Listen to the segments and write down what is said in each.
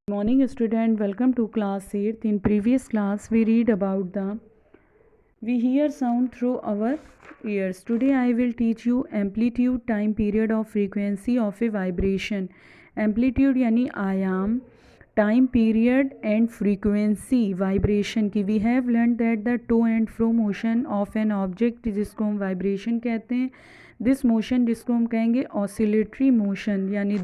Morning student, welcome to class 8th. In previous class we read about we hear sound through our ears. Today I will teach you amplitude, time period of frequency of a vibration. Amplitude यानी आयाम, time period and frequency vibration की. We have learned that the to and fro motion of an object जिसको हम vibration कहते हैं, this motion जिसको हम कहेंगे oscillatory motion यानी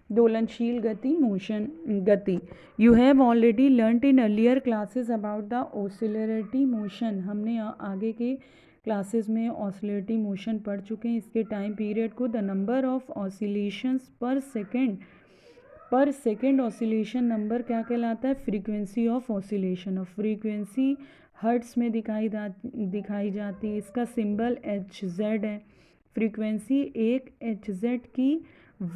दोलनशील गति, मोशन गति. You have already learned in earlier classes about the oscillatory motion. हमने आगे के क्लासेस में ऑसिलेटरी मोशन पढ़ चुके हैं. इसके टाइम पीरियड को the number of oscillations per second oscillation number क्या कहलाता है? Frequency of oscillation. और फ्रीक्वेंसी हर्ट्स में दिखाई जाती है. इसका सिंबल HZ है. फ्रीक्वेंसी एक HZ की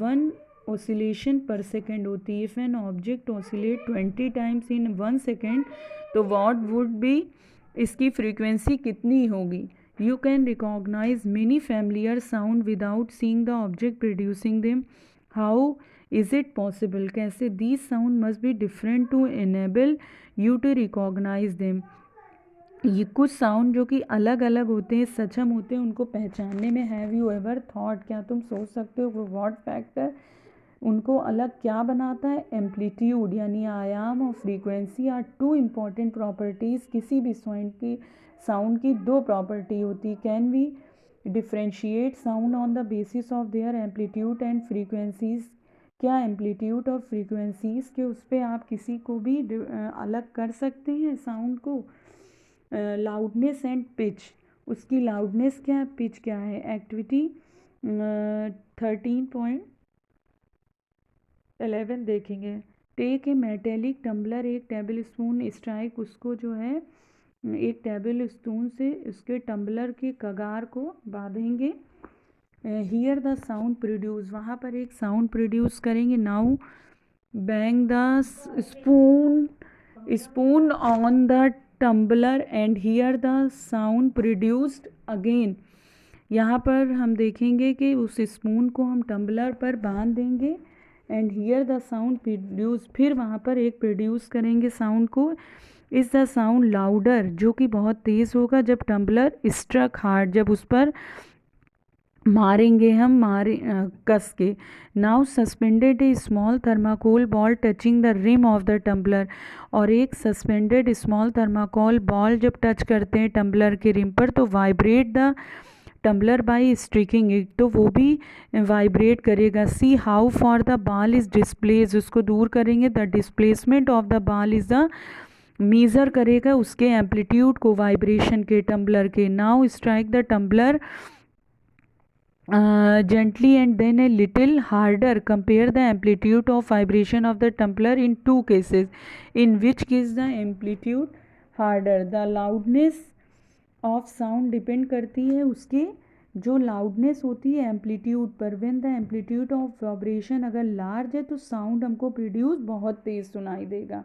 1 ऑसिलेशन पर सेकेंड होती है. If an object oscillate 20 times in 1 second तो व्हाट वुड बी, इसकी फ्रीक्वेंसी कितनी होगी? You can recognise many familiar sound without seeing the object producing them. How is it possible? कैसे? These sound must be different to enable you to recognise them. ये कुछ sound जो कि अलग अलग होते हैं, सक्षम होते हैं उनको पहचानने में. हैव यू एवर थॉट, क्या तुम सोच सकते हो व्हाट फैक्टर उनको अलग क्या बनाता है? एम्पलीट्यूड यानी आयाम और frequency are two important properties. किसी भी साउंड की दो प्रॉपर्टी होती. Can we differentiate sound on the basis of their amplitude and frequencies. क्या एम्पलीट्यूड और फ्रीक्वेंसीज के उस पर आप किसी को भी अलग कर सकते हैं साउंड को? Loudness and pitch. उसकी लाउडनेस क्या है, पिच क्या है? एक्टिविटी 13.11 देखेंगे. टेक ए मेटेलिक टम्बलर, एक टेबल स्पून स्ट्राइक, उसको जो है एक टेबल स्पून से उसके टम्बलर के कगार को बांधेंगे. हियर द साउंड प्रोड्यूस, वहाँ पर एक साउंड प्रोड्यूस करेंगे. Now bang the spoon on the tumbler and hear the sound produced again. यहाँ पर हम देखेंगे कि उस स्पून को हम टम्बलर पर बांध देंगे and hear the sound produce, फिर वहाँ पर एक प्रोड्यूस करेंगे साउंड को. इज़ द साउंड लाउडर, जो कि बहुत तेज़ होगा जब टम्बलर स्ट्रक हार्ड, जब उस पर मारेंगे हम कस के. Now suspended a small thermocol ball touching the rim of the tumbler, और एक सस्पेंडेड स्मॉल थर्माकोल बॉल जब टच करते हैं टम्बलर के रिम पर तो vibrate the tumbler by striking it, तो वो भी वाइब्रेट करेगा. See how far the ball is displace, उसको दूर करेंगे. The displacement of the ball is the, measure करेगा उसके एम्पलीट्यूड को वाइब्रेशन के टम्बलर के. Now strike the tumbler gently and then a little harder. Compare the amplitude of vibration of the tumbler in two cases. In which case the amplitude harder? The loudness of sound depend करती है उसके जो loudness होती है amplitude पर. when the amplitude of vibration अगर large है तो साउंड हमको प्रोड्यूस बहुत तेज़ सुनाई देगा.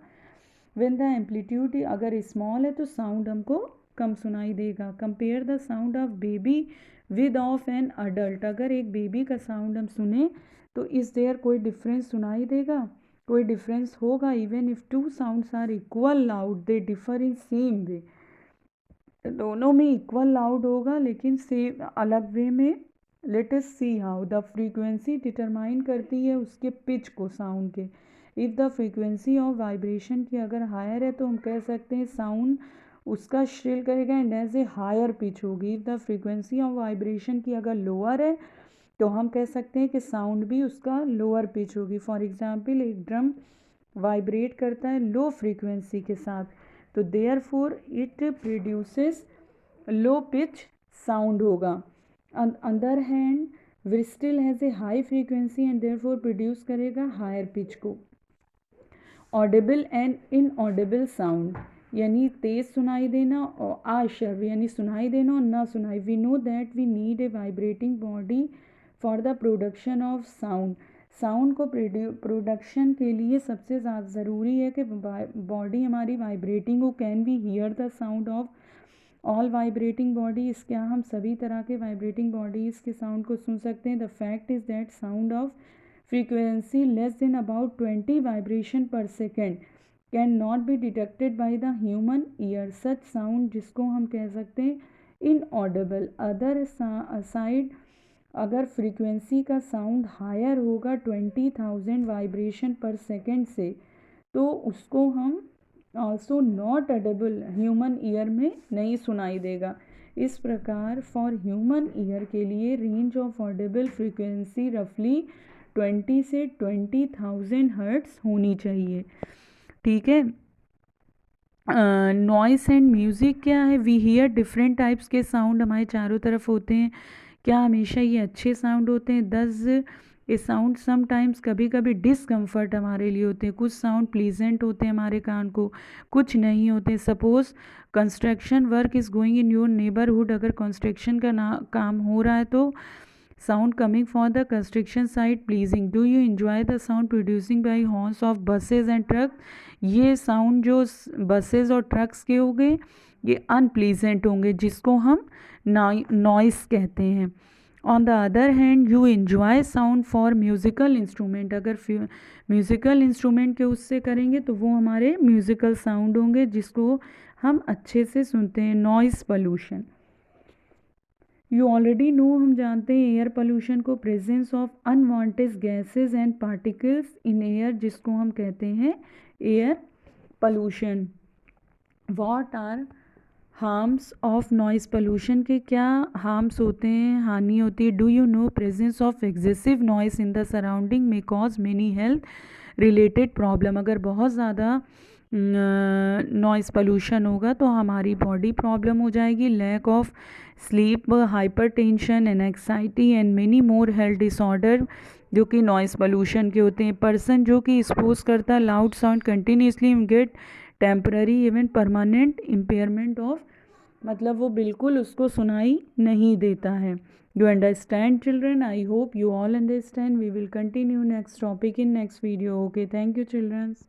when the amplitude अगर स्मॉल है तो साउंड हमको कम सुनाई देगा. Compare the sound of baby with of an adult. अगर एक बेबी का साउंड हम सुने तो इस देयर कोई डिफरेंस सुनाई देगा? कोई डिफरेंस होगा. Even if two sounds are equal loud they differ in same way. दोनों में इक्वल लाउड होगा लेकिन सेम अलग वे में. Let us see how. The frequency determine करती है उसके पिच को साउंड के. If the frequency of vibration की अगर हायर है तो हम कह सकते हैं साउंड उसका श्रिल करेगा and as a higher pitch होगी. If the frequency of vibration की अगर लोअर है तो हम कह सकते हैं कि साउंड भी उसका लोअर पिच होगी. फॉर एग्जांपल एक ड्रम वाइब्रेट करता है लो फ्रीक्वेंसी के साथ तो therefore it produces low pitch sound होगा. Other hand whistle has a high frequency and therefore produce करेगा हायर पिच को. ऑडिबल एंड इनऑडिबल साउंड यानी तेज़ सुनाई देना और अश्रव्य यानी सुनाई देना और ना सुनाई. We know that we need a vibrating body for the production of sound. Sound को प्रोडक्शन के लिए सबसे ज़्यादा ज़रूरी है कि बॉडी हमारी वाइब्रेटिंग हो. Can we hear the sound of all vibrating bodies. क्या हम सभी तरह के वाइब्रेटिंग बॉडीज़ के साउंड को सुन सकते हैं? The fact is that sound of frequency less than about 20 vibration per second can not be detected by the human ear. Such sound जिसको हम कह सकते हैं इनऑडिबल। अदर साइड अगर फ्रीक्वेंसी का साउंड हायर होगा 20,000 वाइब्रेशन पर सेकेंड से तो उसको हम also not Audible, human ear में नहीं सुनाई देगा। इस प्रकार फॉर ह्यूमन ईयर के लिए रेंज ऑफ ऑडिबल फ्रीक्वेंसी रफली 20 से 20,000 हर्ट्स होनी चाहिए। ठीक है। नॉइस एंड म्यूज़िक क्या है? वी हियर डिफरेंट टाइप्स के साउंड हमारे चारों तरफ होते हैं। क्या हमेशा ये अच्छे साउंड होते हैं? दस ये साउंड समटाइम्स कभी कभी डिसकम्फर्ट हमारे लिए होते हैं। कुछ साउंड प्लीजेंट होते हैं हमारे कान को, कुछ नहीं होते। Suppose construction work is going in your neighbourhood, अगर कंस्ट्रक्शन का काम हो रहा है तो sound coming for the construction site pleasing. Do you enjoy the sound producing by horns of buses and trucks? ये साउंड जो बसेस और ट्रक्स के हो गए ये अनप्लीजेंट होंगे जिसको हम नॉइस कहते हैं। On the other hand you enjoy sound for musical instrument, अगर म्यूज़िकल इंस्ट्रूमेंट के उससे करेंगे तो वो हमारे म्यूज़िकल साउंड होंगे जिसको हम अच्छे से सुनते हैं। Noise pollution you already know, हम जानते हैं एयर पोल्यूशन को presence of unwanted gases and particles in air जिसको हम कहते हैं air pollution. What are harms of noise pollution के क्या हार्म्स होते हैं, हानि होती है? Do you know presence of excessive noise in the surrounding में cause many health related problem. अगर बहुत ज़्यादा नॉइस पोल्यूशन होगा तो हमारी बॉडी प्रॉब्लम हो जाएगी। Lack of sleep, hypertension and anxiety and many more health disorder जो कि नॉइस पोल्यूशन के होते हैं। पर्सन जो कि एक्सपोज करता है loud sound continuously get temporary even permanent impairment of, मतलब वो बिल्कुल उसको सुनाई नहीं देता है। You understand children? I hope you all understand. We will continue next topic in next video. Okay, thank you children's.